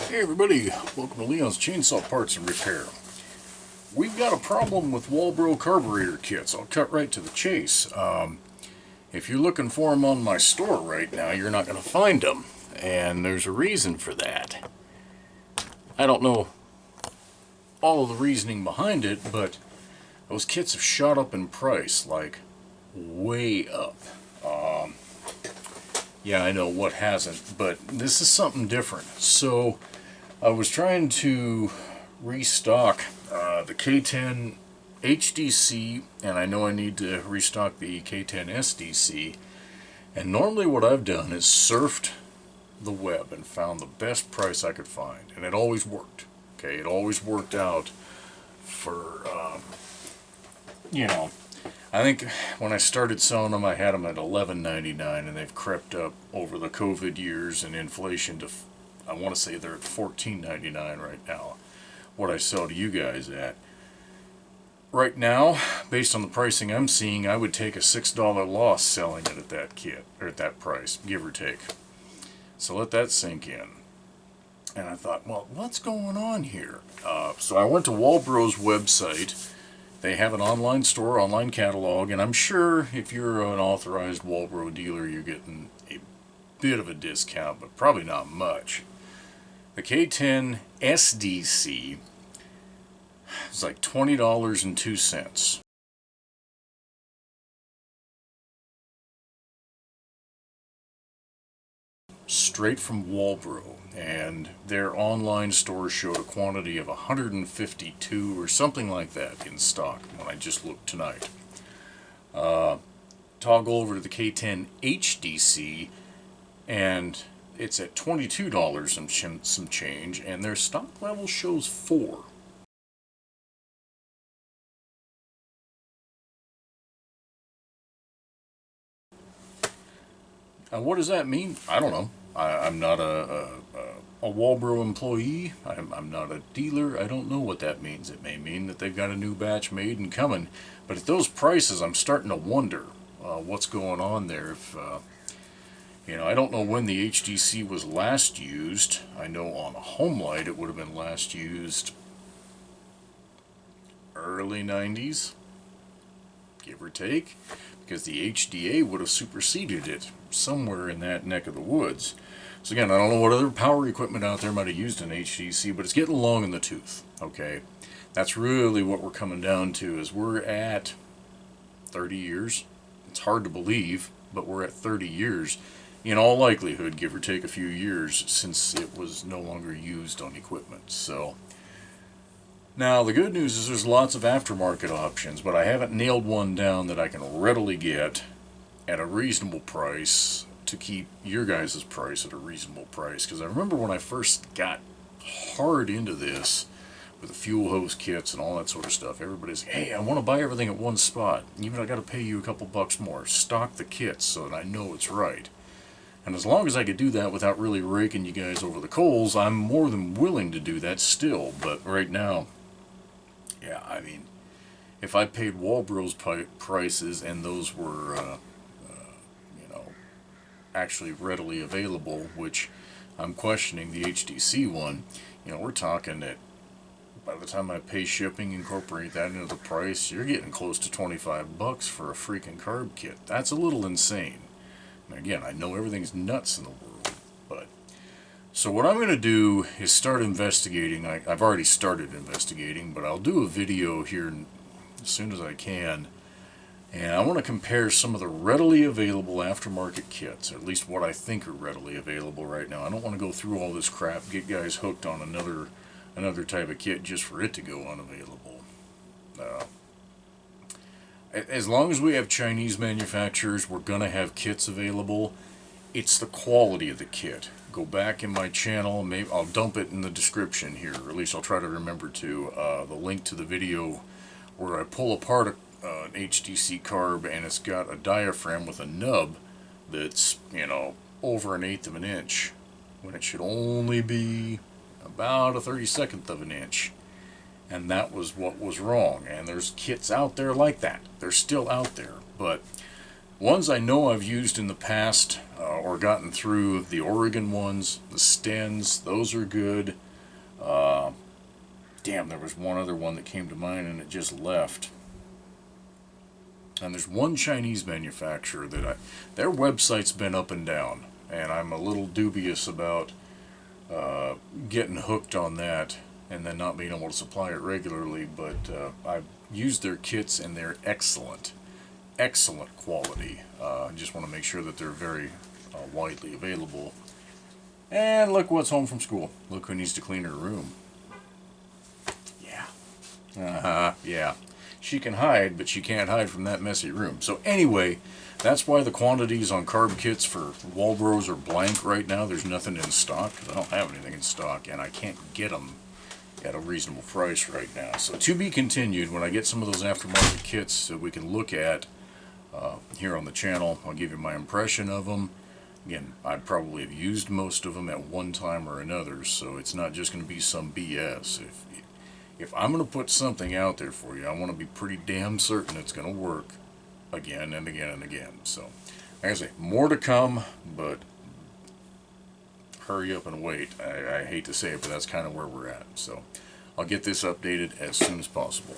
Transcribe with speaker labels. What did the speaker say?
Speaker 1: Hey everybody, welcome to Leon's Chainsaw Parts and Repair. We've got a problem with Walbro carburetor kits. I'll cut right to the chase. If you're looking for them on my store right now, you're not going to find them. And there's a reason for that. I don't know all of the reasoning behind it, but those kits have shot up in price, like way up. Yeah, I know what hasn't, but this is something different. So I was trying to restock the K10-HDC, and I know I need to restock the K10-SDC. And normally what I've done is surfed the web and found the best price I could find, and it always worked. Okay, it always worked out for, I think when I started selling them, I had them at $11.99, and they've crept up over the COVID years and inflation to, I want to say they're at $14.99 right now, what I sell to you guys at. Right now, based on the pricing I'm seeing, I would take a $6 loss selling it at that kit, or at that price, give or take. So let that sink in. And I thought, well, what's going on here? So I went to Walbro's website. They have an online store, online catalog, and I'm sure if you're an authorized Walbro dealer, you're getting a bit of a discount, but probably not much. The K10-SDC is like $20.02. Straight from Walbro, and their online store showed a quantity of 152 or something like that in stock when I just looked tonight. Toggle over to the K10-HDC, and it's at $22 and some change, and their stock level shows 4. What does that mean? I don't know. I'm not a Walbro employee. I'm not a dealer. I don't know what that means. It may mean that they've got a new batch made and coming. But at those prices, I'm starting to wonder what's going on there. If I don't know when the HDC was last used. I know on a home light it would have been last used early 90s, give or take, because the HDA would have superseded it somewhere in that neck of the woods. So again, I don't know what other power equipment out there might have used an HDC, but it's getting long in the tooth, okay? That's really what we're coming down to, is we're at 30 years. It's hard to believe, but we're at 30 years, in all likelihood, give or take a few years, since it was no longer used on equipment. So now, the good news is there's lots of aftermarket options, but I haven't nailed one down that I can readily get at a reasonable price to keep your guys' price at a reasonable price. Because I remember when I first got hard into this with the fuel hose kits and all that sort of stuff, everybody's like, hey, I want to buy everything at one spot. Even if I got to pay you a couple bucks more, stock the kits so that I know it's right. And as long as I could do that without really raking you guys over the coals, I'm more than willing to do that still. But right now, yeah, I mean, if I paid Walbro's prices and those were, actually readily available, which I'm questioning the HDC one, we're talking that by the time I pay shipping, incorporate that into the price, you're getting close to 25 bucks for a freaking carb kit. That's a little insane. And again, I know everything's nuts in the world, but so what I'm going to do is start investigating. I've already started investigating, but I'll do a video here as soon as I can. And I want to compare some of the readily available aftermarket kits, or at least what I think are readily available right now. I don't want to go through all this crap, get guys hooked on another type of kit just for it to go unavailable. As long as we have Chinese manufacturers, we're going to have kits available. It's the quality of the kit. Go back in my channel, maybe I'll dump it in the description here, or at least I'll try to remember to, the link to the video where I pull apart an HDC carb, and it's got a diaphragm with a nub that's, over 1/8 of an inch, when it should only be about a 32nd of an inch. And that was what was wrong. And there's kits out there like that. They're still out there. But ones I know I've used in the past or gotten through the Oregon ones. The Stens, those are good. Damn, there was one other one that came to mind and it just left. And there's one Chinese manufacturer that their website's been up and down, and I'm a little dubious about getting hooked on that and then not being able to supply it regularly. But I've used their kits and they're excellent, excellent quality. I just want to make sure that they're very widely available. And look what's home from school. Look who needs to clean her room. Yeah. She can hide, but she can't hide from that messy room. So anyway, that's why the quantities on carb kits for Walbros are blank right now. There's nothing in stock. I don't have anything in stock, and I can't get them at a reasonable price right now. So to be continued, when I get some of those aftermarket kits that we can look at here on the channel, I'll give you my impression of them. Again, I probably have used most of them at one time or another, so it's not just going to be some BS. If I'm going to put something out there for you, I want to be pretty damn certain it's going to work again and again and again. So, like I say, more to come, but hurry up and wait. I hate to say it, but that's kind of where we're at. So, I'll get this updated as soon as possible.